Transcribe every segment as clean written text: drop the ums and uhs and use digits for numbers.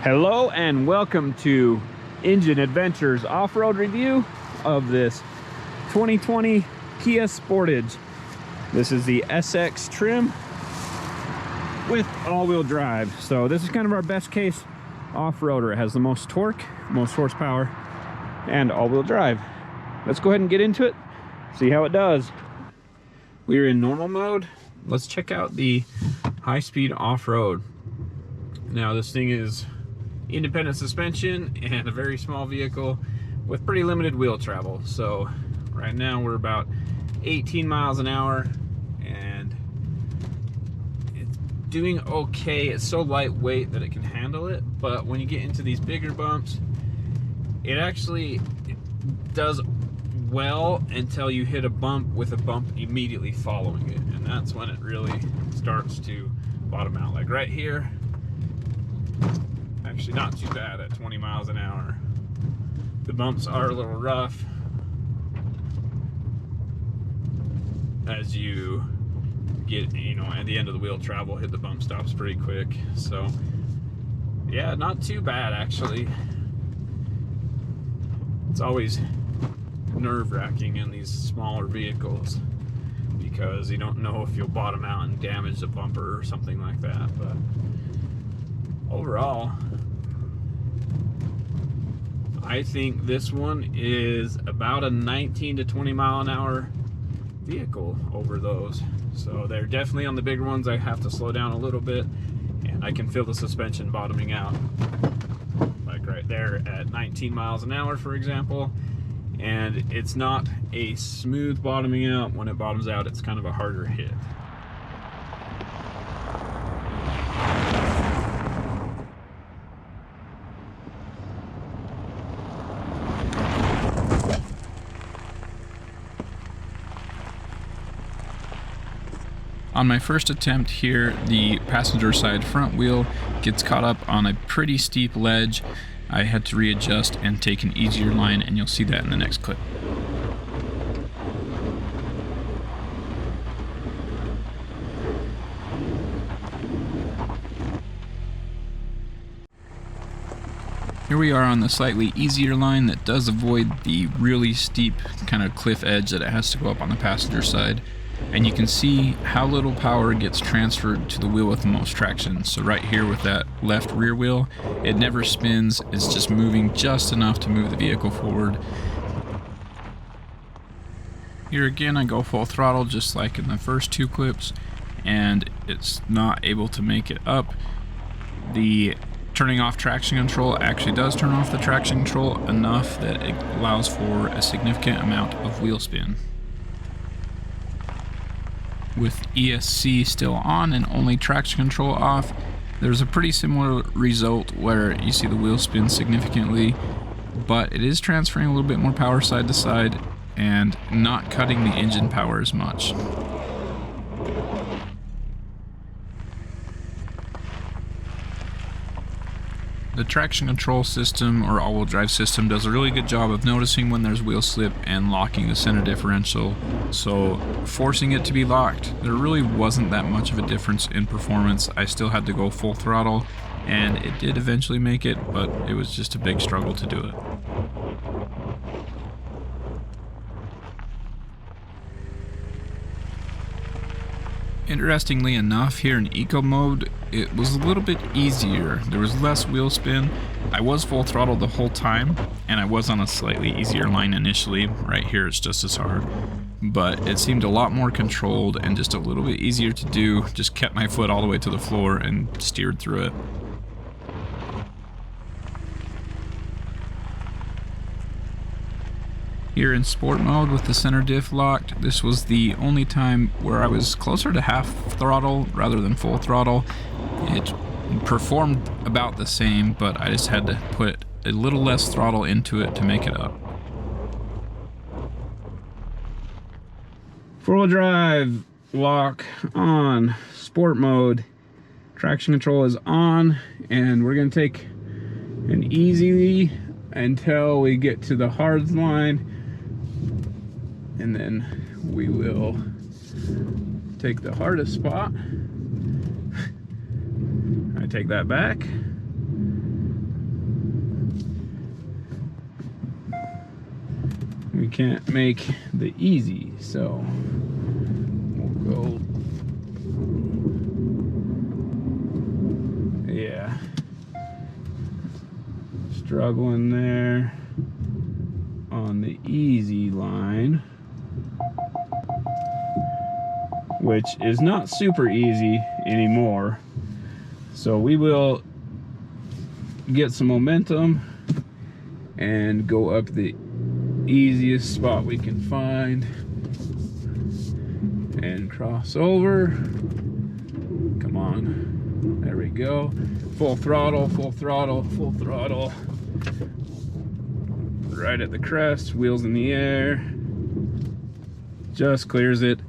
Hello and welcome to Engine Adventures off-road review of this 2020 Kia Sportage. This is the SX trim with all-wheel drive. So this is kind of our best case off-roader. It has the most torque, most horsepower, and all-wheel drive. Let's go ahead and get into it, see how it does. We're in normal mode. Let's check out the high-speed off-road. Now this thing is independent suspension and a very small vehicle with pretty limited wheel travel. So right now we're about 18 miles an hour and it's doing okay. It's so lightweight that it can handle it, but when you get into these bigger bumps, it actually does well until you hit a bump with a bump immediately following it, and that's when it really starts to bottom out. Like right here, actually not too bad at 20 miles an hour. The bumps are a little rough as you get, at the end of the wheel travel, hit the bump stops pretty quick. So yeah, not too bad actually. It's always nerve-wracking in these smaller vehicles because you don't know if you'll bottom out and damage the bumper or something like that. But overall, I think this one is about a 19 to 20 mile an hour vehicle over those. So they're definitely on the bigger ones. I have to slow down a little bit and I can feel the suspension bottoming out. Like right there at 19 miles an hour, for example. And it's not a smooth bottoming out. When it bottoms out, it's kind of a harder hit. On my first attempt here, the passenger side front wheel gets caught up on a pretty steep ledge. I had to readjust and take an easier line, and you'll see that in the next clip. Here we are on the slightly easier line that does avoid the really steep kind of cliff edge that it has to go up on the passenger side. And you can see how little power gets transferred to the wheel with the most traction. So right here with that left rear wheel, it never spins, it's just moving just enough to move the vehicle forward. Here again I go full throttle just like in the first two clips, and it's not able to make it up. The turning off traction control actually does turn off the traction control enough that it allows for a significant amount of wheel spin. With ESC still on and only traction control off, there's a pretty similar result where you see the wheel spin significantly, but it is transferring a little bit more power side to side and not cutting the engine power as much. The traction control system or all-wheel drive system does a really good job of noticing when there's wheel slip and locking the center differential, so forcing it to be locked, there really wasn't that much of a difference in performance. I still had to go full throttle and it did eventually make it, but it was just a big struggle to do it. Interestingly enough, here in eco mode, it was a little bit easier. There was less wheel spin. I was full throttle the whole time, and I was on a slightly easier line initially. Right here it's just as hard, but it seemed a lot more controlled and just a little bit easier to do. Just kept my foot all the way to the floor and steered through it. Here in sport mode with the center diff locked, this was the only time where I was closer to half throttle rather than full throttle. It performed about the same, but I just had to put a little less throttle into it to make it up. Four-wheel drive, lock on, sport mode, traction control is on, and we're gonna take an easy until we get to the hard line, and then we will take the hardest spot. I take that back, can't make the easy, so we'll go. Yeah, struggling there on the easy line, which is not super easy anymore. So we will get some momentum and go up the easiest spot we can find and cross over. Come on, there we go. Full throttle, full throttle, full throttle. Right at the crest, wheels in the air. Just clears it.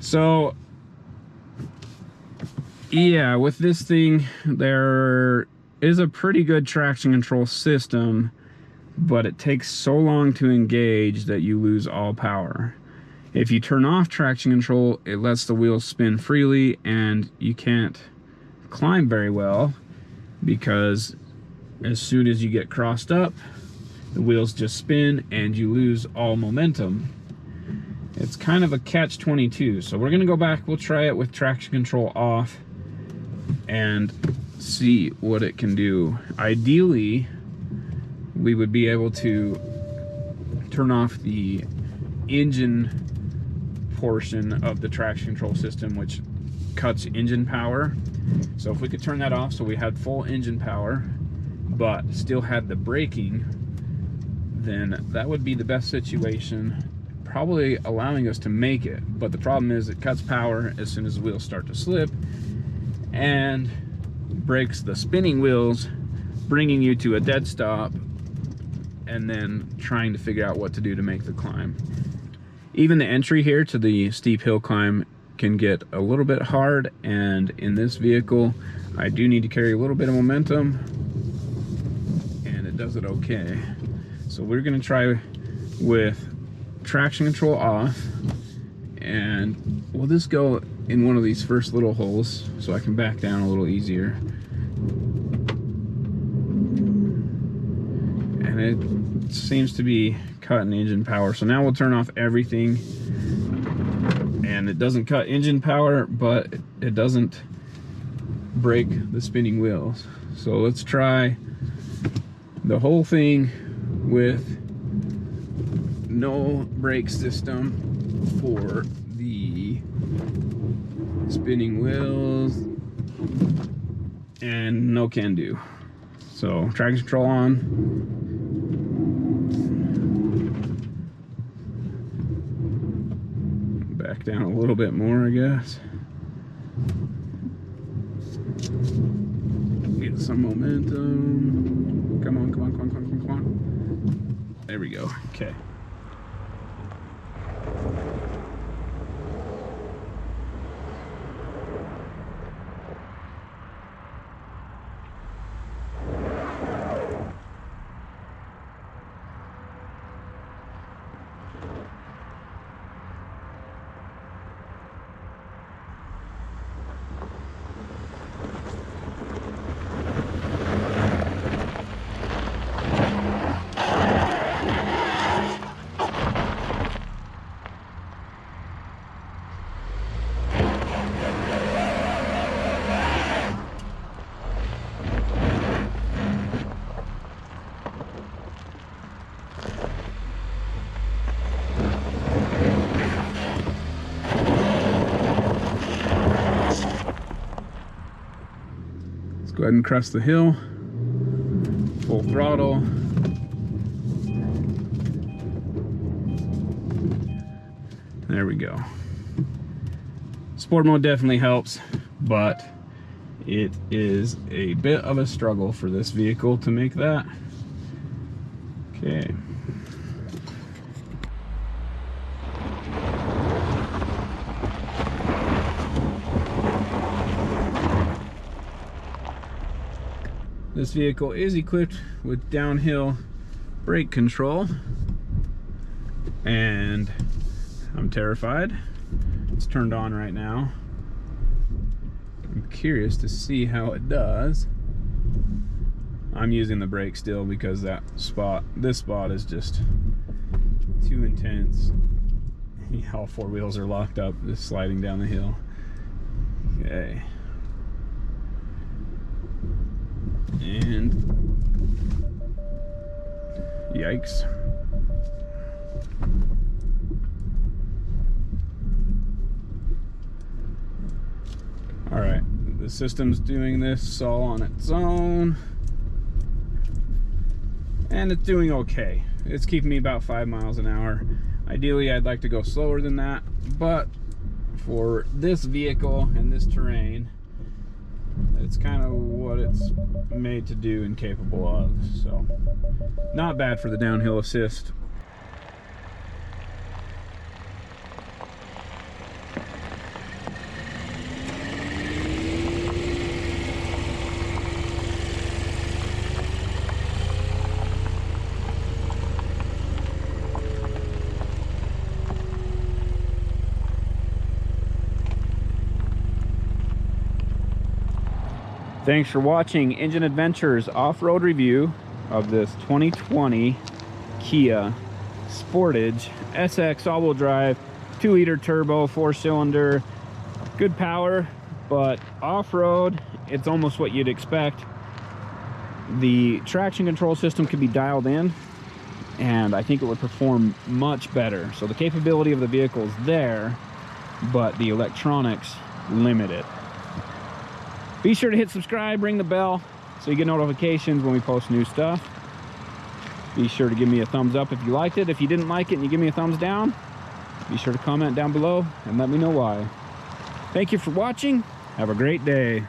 So yeah, with this thing, there is a pretty good traction control system, but it takes so long to engage that you lose all power. If you turn off traction control, it lets the wheels spin freely, and you can't climb very well because as soon as you get crossed up, the wheels just spin and you lose all momentum. It's kind of a catch-22. So we're gonna go back, we'll try it with traction control off and see what it can do. Ideally, we would be able to turn off the engine portion of the traction control system, which cuts engine power. So if we could turn that off so we had full engine power, but still had the braking, then that would be the best situation, probably allowing us to make it. But the problem is it cuts power as soon as the wheels start to slip and breaks the spinning wheels, bringing you to a dead stop and then trying to figure out what to do to make the climb. Even the entry here to the steep hill climb can get a little bit hard, and in this vehicle I do need to carry a little bit of momentum, and it does it okay. So we're going to try with traction control off, and we'll just go in one of these first little holes so I can back down a little easier. And it seems to be cutting engine power. So now we'll turn off everything, and it doesn't cut engine power, but it doesn't break the spinning wheels. So let's try the whole thing with no brake system for the spinning wheels and no can do. So traction control on. Back down a little bit more, I guess. Get some momentum. Come on, come on, come on, come on, come on. There we go. Okay. go ahead and crest the hill. Full throttle. There we go. Sport mode definitely helps, but it is a bit of a struggle for this vehicle to make that. Okay. This vehicle is equipped with downhill brake control, and I'm terrified. It's turned on right now. I'm curious to see how it does. I'm using the brake still because this spot is just too intense. All four wheels are locked up, just sliding down the hill. Okay. And yikes. All right, the system's doing this all on its own, and it's doing okay. It's keeping me about 5 miles an hour. Ideally, I'd like to go slower than that, but for this vehicle and this terrain, it's kind of what it's made to do and capable of. So, not bad for the downhill assist. Thanks for watching Engine Adventures off-road review of this 2020 Kia Sportage SX all-wheel drive, 2-liter turbo, 4-cylinder, good power, but off-road, it's almost what you'd expect. The traction control system could be dialed in, and I think it would perform much better. So the capability of the vehicle is there, but the electronics limit it. Be sure to hit subscribe, ring the bell, so you get notifications when we post new stuff. Be sure to give me a thumbs up if you liked it. If you didn't like it and you give me a thumbs down, be sure to comment down below and let me know why. Thank you for watching. Have a great day.